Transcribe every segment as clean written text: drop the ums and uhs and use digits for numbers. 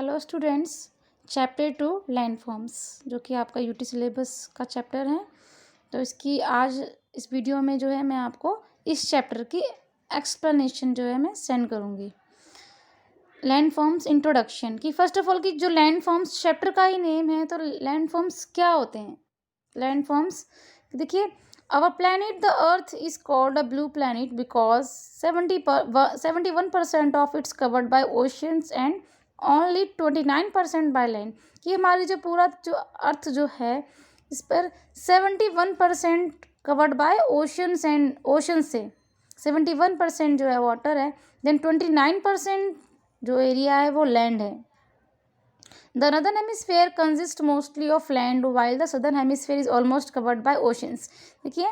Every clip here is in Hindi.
Hello students. Chapter 2 land forms जो कि आपका यूटी सिलेबस का चैप्टर है। तो इसकी आज इस वीडियो में जो है मैं आपको इस चैप्टर की एक्सप्लेनेशन जो है मैं सेंड करूँगी। लैंड फॉर्म्स इंट्रोडक्शन की फर्स्ट ऑफ ऑल की जो लैंड फॉर्म्स चैप्टर का ही नेम है, तो लैंड फॉर्म्स क्या होते हैं। लैंड फॉर्म्स देखिए, our planet the earth is called a blue planet because 71% of it's covered by oceans and only 29% by land। कि हमारी जो पूरा जो अर्थ जो है इस पर 71% covered by oceans and ocean से 71% जो है वाटर है, देन 29% जो एरिया है वो लैंड है। The northern hemisphere consists mostly of land while the southern hemisphere is almost covered by oceans। देखिए,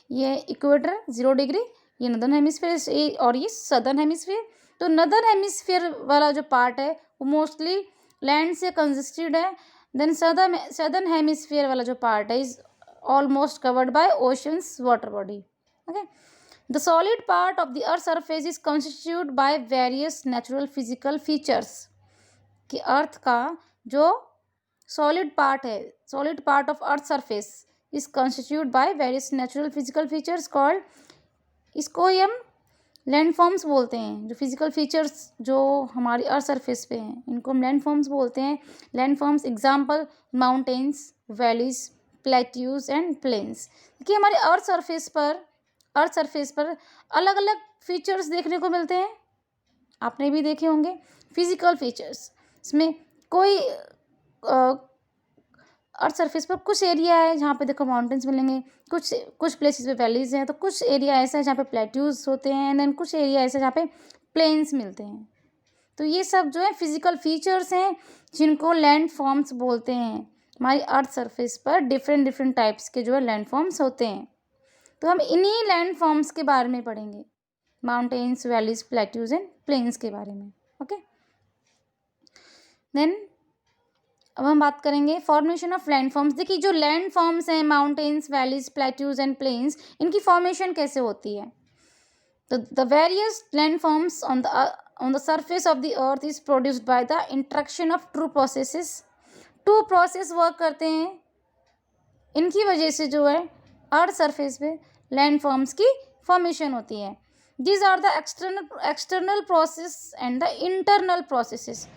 ये इक्वेटर 0 डिग्री, ये नॉर्दर्न हेमिस्फीयर और ये सदर्न हेमिस्फीयर। तो नॉर्दर्न हेमिस्फीयर वाला जो पार्ट है वो मोस्टली लैंड से कंसिस्टेड है। देन सदर्न हेमिस्फीयर वाला जो पार्ट है is almost covered by oceans water body. Okay, the solid part of the earth surface is constituted by various natural physical features. कि अर्थ का जो सॉलिड पार्ट है, solid part of earth surface is constitute by various natural physical features called, इसको ही हम लैंड फॉर्म्स बोलते हैं। जो फिजिकल फीचर्स जो हमारी अर्थ सरफेस पे हैं इनको हम लैंड फॉर्म्स बोलते हैं। Land forms example mountains, valleys, plateaus and plains. देखिए, हमारी अर्थ सरफेस पर अलग अलग फीचर्स देखने को मिलते हैं, आपने भी देखे होंगे। फिजिकल फीचर्स इसमें कोई अर्थ सरफेस पर कुछ एरिया है जहाँ पे देखो माउंटेन्स मिलेंगे, कुछ प्लेसेस पे वैलीज हैं, तो कुछ एरिया ऐसा है जहाँ पे प्लेट्यूज होते हैं, एंड देन कुछ एरिया ऐसा है जहाँ पे प्लेन्स मिलते हैं। तो ये सब जो है फिजिकल फीचर्स हैं जिनको लैंड फॉर्म्स बोलते हैं। हमारी अर्थ सरफेस पर डिफरेंट टाइप्स के जो है लैंड फॉर्म्स होते हैं। तो हम इन्हीं लैंड फॉर्म्स के बारे में पढ़ेंगे, mountains, valleys, plateaus and plains के बारे में। ओके, देन अब हम बात करेंगे फॉर्मेशन ऑफ लैंड फॉर्म्स। देखिए, जो लैंड फॉर्म्स हैं mountains, valleys, plateaus and plains, इनकी फॉर्मेशन कैसे होती है। तो the various land forms on the surface of the earth is produced by the interaction of two process work करते हैं। इनकी वजह से जो है अर्थ सरफेस पे लैंड फॉर्म्स की फॉर्मेशन होती है। These are the external process and the internal processes.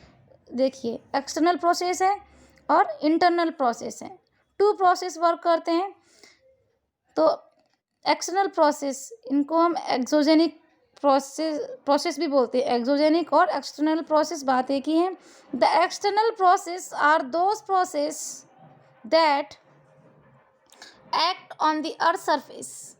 देखिए, एक्सटर्नल प्रोसेस है और इंटरनल प्रोसेस है, टू प्रोसेस वर्क करते हैं। तो एक्सटर्नल प्रोसेस इनको हम एक्सोजेनिक प्रोसेस भी बोलते हैं। एक्सोजेनिक और एक्सटर्नल प्रोसेस बात एक ही है। The external process are those process that act on the earth surface.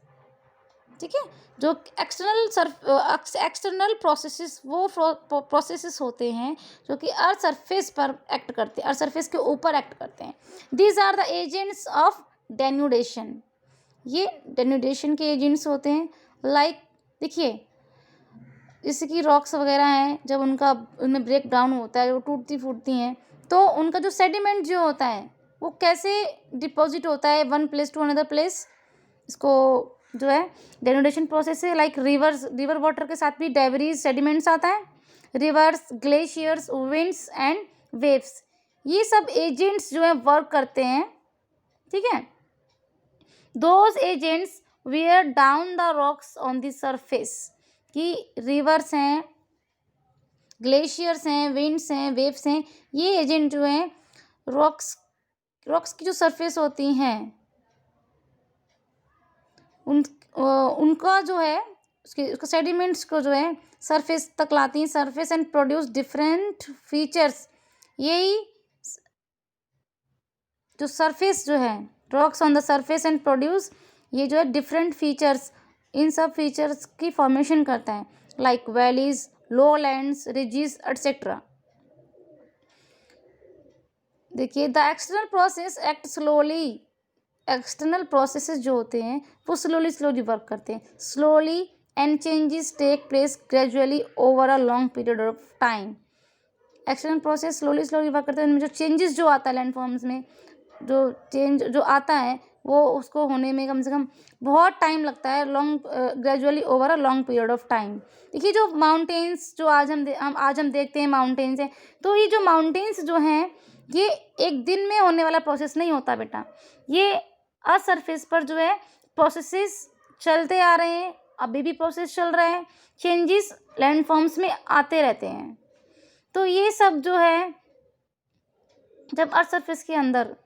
ठीक है, जो एक्सटर्नल प्रोसेसेस वो प्रोसेसेस होते हैं जो कि अर्थ सरफेस पर एक्ट करते हैं, अर्थ सरफेस के ऊपर एक्ट करते हैं। These are the agents of denudation. ये डेन्यूडेशन के एजेंट्स होते हैं। लाइक देखिए, जैसे कि रॉक्स वगैरह हैं, जब उनमें ब्रेक डाउन होता है, वो टूटती फूटती हैं, तो उनका जो सेडिमेंट जो होता है वो कैसे डिपॉजिट होता है one place to another place, इसको जो है डेनुडेशन प्रोसेस है। लाइक रिवर वाटर के साथ भी डेब्रीज, सेडिमेंट्स आता है। Rivers, glaciers, winds and waves, ये सब एजेंट्स जो है वर्क करते हैं। ठीक है, those agents wear down the rocks on the surface. कि रिवर्स हैं, ग्लेशियर्स हैं, विंड्स हैं, वेव्स हैं, ये एजेंट जो हैं रॉक्स की जो सरफेस होती हैं उनका जो है उसका सेडिमेंट्स को जो है सरफेस तक लाती हैं, surface and produce different features. यही जो सरफेस जो है rocks on the surface and produce, ये जो है डिफरेंट फीचर्स, इन सब फीचर्स की फॉर्मेशन करता है। Like valleys, lowlands, ridges etcetera. देखिए, the external process act slowly. External processes जो होते हैं वो स्लोली वर्क करते हैं। Slowly and changes take place gradually over a long period of time. External process slowly work करते हैं। उनमें जो चेंजेस जो आता है लैंड फॉर्म्स में, जो चेंज जो आता है वो उसको होने में कम से कम बहुत टाइम लगता है, long gradually over a long period of time. देखिए जो माउंटेन्स जो आज हम देखते हैं माउंटेन्स हैं, तो ये जो माउंटेन्स जो हैं ये एक दिन में होने वाला प्रोसेस नहीं होता बेटा। ये अर्थ सरफेस पर जो है प्रोसेसेस चलते आ रहे हैं, अभी भी प्रोसेस चल रहे हैं, चेंजेस लैंडफॉर्म्स में आते रहते हैं। तो ये सब जो है जब अर्थ सरफेस के अंदर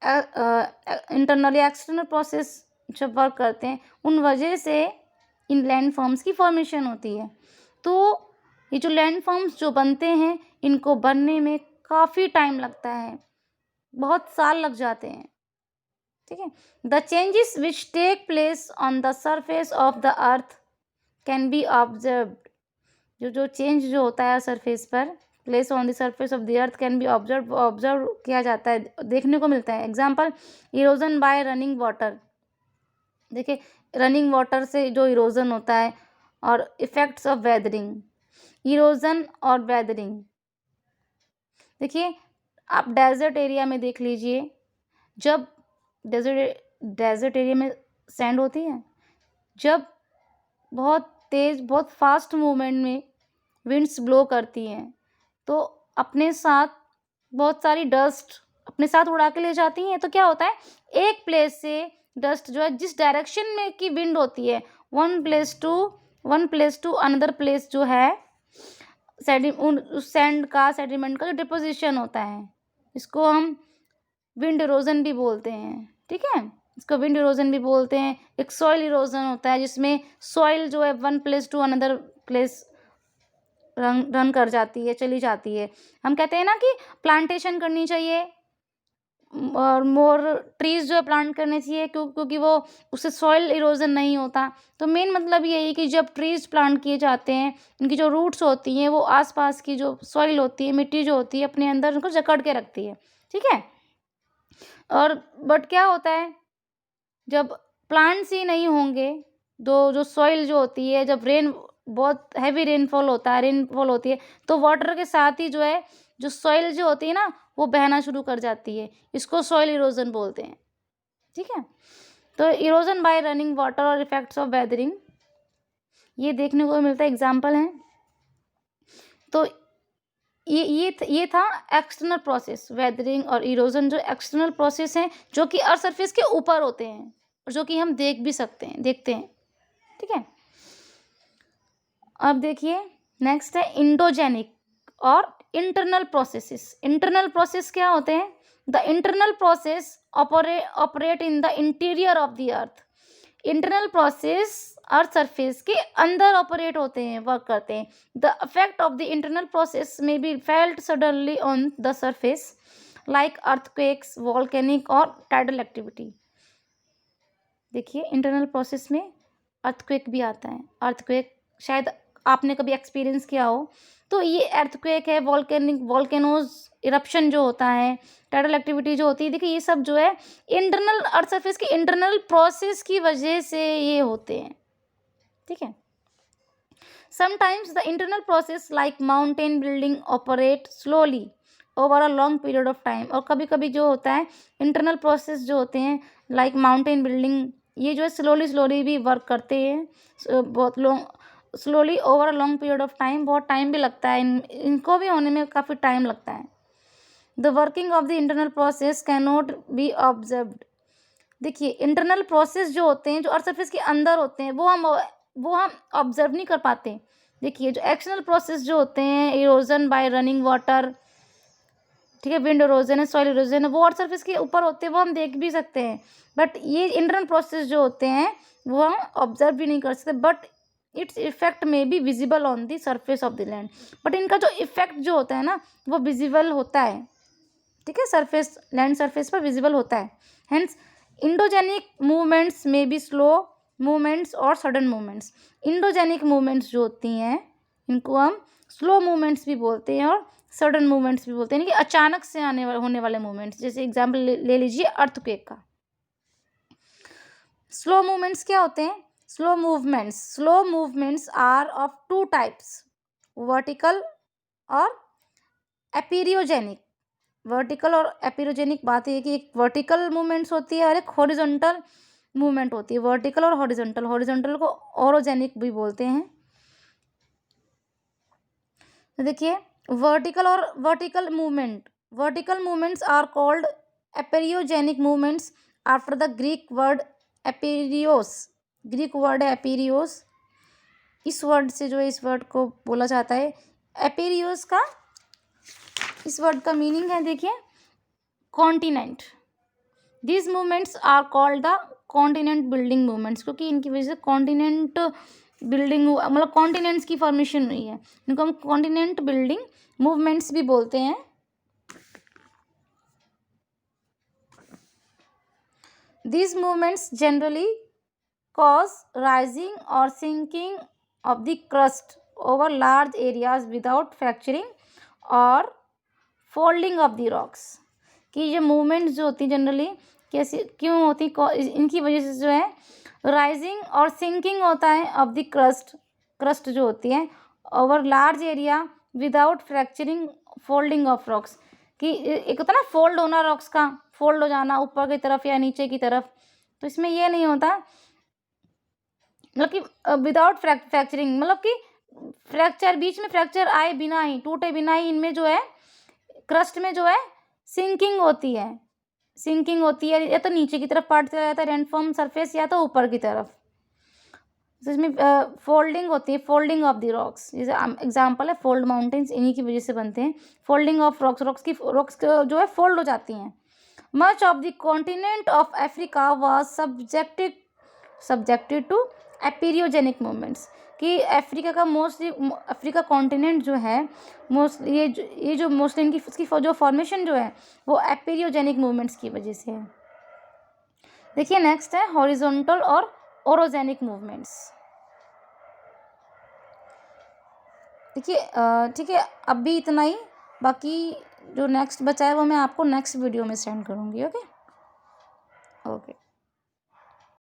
इंटरनल या एक्सटर्नल प्रोसेस जब वर्क करते हैं, उन वजह से इन लैंड फॉर्म्स की फॉर्मेशन होती है। तो ये जो लैंड फॉर्म्स जो बनते हैं, इनको बनने में काफ़ी टाइम लगता है, बहुत साल लग जाते हैं। ठीक है। The changes which take place on the surface of the earth can be observed. जो चेंज जो होता है सरफेस पर, place on the surface of the earth can be observe किया जाता है, देखने को मिलता है। Example, erosion by running water. देखिए रनिंग वाटर से जो इरोजन होता है, और इफेक्ट्स ऑफ वेदरिंग, इरोजन और वेदरिंग। देखिए आप डेजर्ट एरिया में देख लीजिए, जब डेजर्ट एरिया में सैंड होती है, जब बहुत तेज़ बहुत फास्ट मूवमेंट में विंड्स ब्लो करती हैं, तो अपने साथ बहुत सारी डस्ट अपने साथ उड़ा के ले जाती हैं। तो क्या होता है, एक प्लेस से डस्ट जो है जिस डायरेक्शन में की विंड होती है, one place to another place जो है उस सैंड का सेडिमेंट का जो डिपोजिशन होता है, इसको हम विंड इरोजन भी बोलते हैं। ठीक है, इसको विंड इरोजन भी बोलते हैं। एक सॉइल इरोजन होता है जिसमें सॉइल जो है one place to another place run कर जाती है, चली जाती है। हम कहते हैं ना कि प्लांटेशन करनी चाहिए और मोर ट्रीज जो है प्लांट करने चाहिए, क्योंकि वो उससे सॉइल इरोजन नहीं होता। तो मेन मतलब ये है कि जब ट्रीज प्लांट किए जाते हैं, इनकी जो रूट्स होती हैं वो आसपास की जो सॉइल होती है, मिट्टी जो होती है, अपने अंदर उनको जकड़ के रखती है। ठीक है। और बट क्या होता है, जब प्लांट्स ही नहीं होंगे, जो सॉइल जो होती है, जब बहुत हैवी रेनफॉल होती है, तो वाटर के साथ ही जो है जो सॉइल जो होती है ना, वो बहना शुरू कर जाती है। इसको सॉइल इरोजन बोलते हैं। ठीक है। तो इरोजन बाय रनिंग वाटर और इफेक्ट्स ऑफ वेदरिंग, ये देखने को मिलता है, एग्जाम्पल हैं। तो ये था एक्सटर्नल प्रोसेस। वेदरिंग और इरोजन जो एक्सटर्नल प्रोसेस हैं, जो कि अर्थ सरफेस के ऊपर होते हैं और जो कि हम देखते हैं। ठीक है। अब देखिए नेक्स्ट है इंडोजेनिक और इंटरनल प्रोसेसेस। इंटरनल प्रोसेस क्या होते हैं? The internal process operate in the interior of the earth. Internal process earth surface के अंदर ऑपरेट होते हैं, वर्क करते हैं। The effect of the internal process में be felt suddenly on the surface like earthquakes, volcanic और टाइडल एक्टिविटी। देखिए इंटरनल प्रोसेस में अर्थक्वेक भी आता है। अर्थक्वेक शायद आपने कभी एक्सपीरियंस किया हो। तो ये अर्थक्वेक है, वॉल्केनोज इरप्शन जो होता है, टाइडल एक्टिविटी जो होती है, देखिए ये सब जो है इंटरनल अर्थ सरफेस के इंटरनल प्रोसेस की वजह से ये होते हैं। ठीक है। Sometimes the internal process like mountain building operate slowly over a long period of time. और कभी कभी जो होता है इंटरनल प्रोसेस जो होते हैं लाइक माउंटेन बिल्डिंग, ये जो है स्लोली भी वर्क करते हैं, बहुत long slowly over a long period of time. बहुत टाइम भी लगता है, इनको भी होने में काफ़ी टाइम लगता है। The working of the internal process can not be observed. देखिए इंटरनल प्रोसेस जो होते हैं, जो अर्थ सरफेस के अंदर होते हैं, वो हम ऑब्जर्व नहीं कर पाते। देखिए जो एक्सटर्नल प्रोसेस जो होते हैं, इरोजन बाय रनिंग वाटर, ठीक है, विंड इरोजन है, सॉइल इरोजन है, वो अर्थ सरफेस के ऊपर होते हैं, वो हम देख भी सकते हैं। बट ये इंटरनल प्रोसेस जो होते हैं वो हम ऑब्जर्व भी नहीं कर सकते, बट इट्स इफेक्ट में be visible on the surface of the land. But इनका जो इफेक्ट जो होता है ना, वो विजिबल होता है। ठीक है, सरफेस लैंड सरफेस पर विजिबल होता है। हेंस इंडोजेनिक मूवमेंट्स में बी स्लो मूवमेंट्स और सडन मूवमेंट्स। इंडोजेनिक मूवमेंट्स जो होती हैं इनको हम स्लो मूवमेंट्स भी बोलते हैं और सडन मूवमेंट्स भी बोलते हैं, कि अचानक से होने वाले मूवमेंट्स। जैसे एग्जाम्पल ले लीजिए अर्थक्वेक का। स्लो मूवमेंट्स क्या होते हैं? Slow movements are of two types, vertical और एपीरियोजेनिक। वर्टिकल और एपिरोजेनिक बात ये है कि एक वर्टिकल मूवमेंट्स होती है और एक हॉरिजॉन्टल मूवमेंट होती है। वर्टिकल और हॉरिजॉन्टल, हॉरिजॉन्टल को ओरोजेनिक भी बोलते हैं। तो देखिए vertical movements are called epeirogenic movements after the Greek word epeiros. Greek word है एपेरियोस, इस वर्ड से जो है इस वर्ड को बोला जाता है एपेरियोस का। इस वर्ड का मीनिंग है देखिए continent. These movements are called the continent building movements, क्योंकि इनकी वजह से कॉन्टिनेंट बिल्डिंग मतलब कॉन्टिनेंट्स की फॉर्मेशन हुई है, इनको हम कॉन्टिनेंट बिल्डिंग मूवमेंट्स भी बोलते हैं। These movements generally cause rising or sinking of the crust over large areas without fracturing or folding of the rocks। कि ये मूवमेंट्स जो होती जनरली कैसे क्यों होती, इनकी वजह से जो है राइजिंग और सिंकिंग होता है ऑफ द क्रस्ट जो होती है over large area without fracturing folding of rocks. कि एक होता ना फोल्ड होना, रॉक्स का फोल्ड हो जाना ऊपर की तरफ या नीचे की तरफ, तो इसमें ये नहीं होता। मतलब कि विदाउट फ्रैक्चरिंग मतलब कि फ्रैक्चर बीच में फ्रैक्चर आए बिना ही, टूटे बिना ही इनमें जो है क्रस्ट में जो है सिंकिंग होती है या तो नीचे की तरफ पार्ट चला जाता है रैंडफॉर्म सरफेस या तो ऊपर की तरफ। तो इसमें फोल्डिंग होती है, फोल्डिंग ऑफ द रॉक्स। जैसे एग्जांपल है फोल्ड माउंटेन्स, इन्हीं की वजह से बनते हैं। फोल्डिंग ऑफ रॉक्स जो है फोल्ड हो जाती हैं। Much of the continent of Africa was subjected to epeirogenic movements. कि अफ्रीका कॉन्टिनेंट जो है ये जो मोस्टली इसकी जो फॉर्मेशन जो है वो एपिरियोजेनिक मूवमेंट्स की वजह से है। देखिए नेक्स्ट है हॉरिजॉन्टल और ओरोजेनिक मूवमेंट्स। देखिए ठीक है, अभी इतना ही, बाकी जो नेक्स्ट बचा है वो मैं आपको नेक्स्ट वीडियो में सेंड करूँगी। ओके।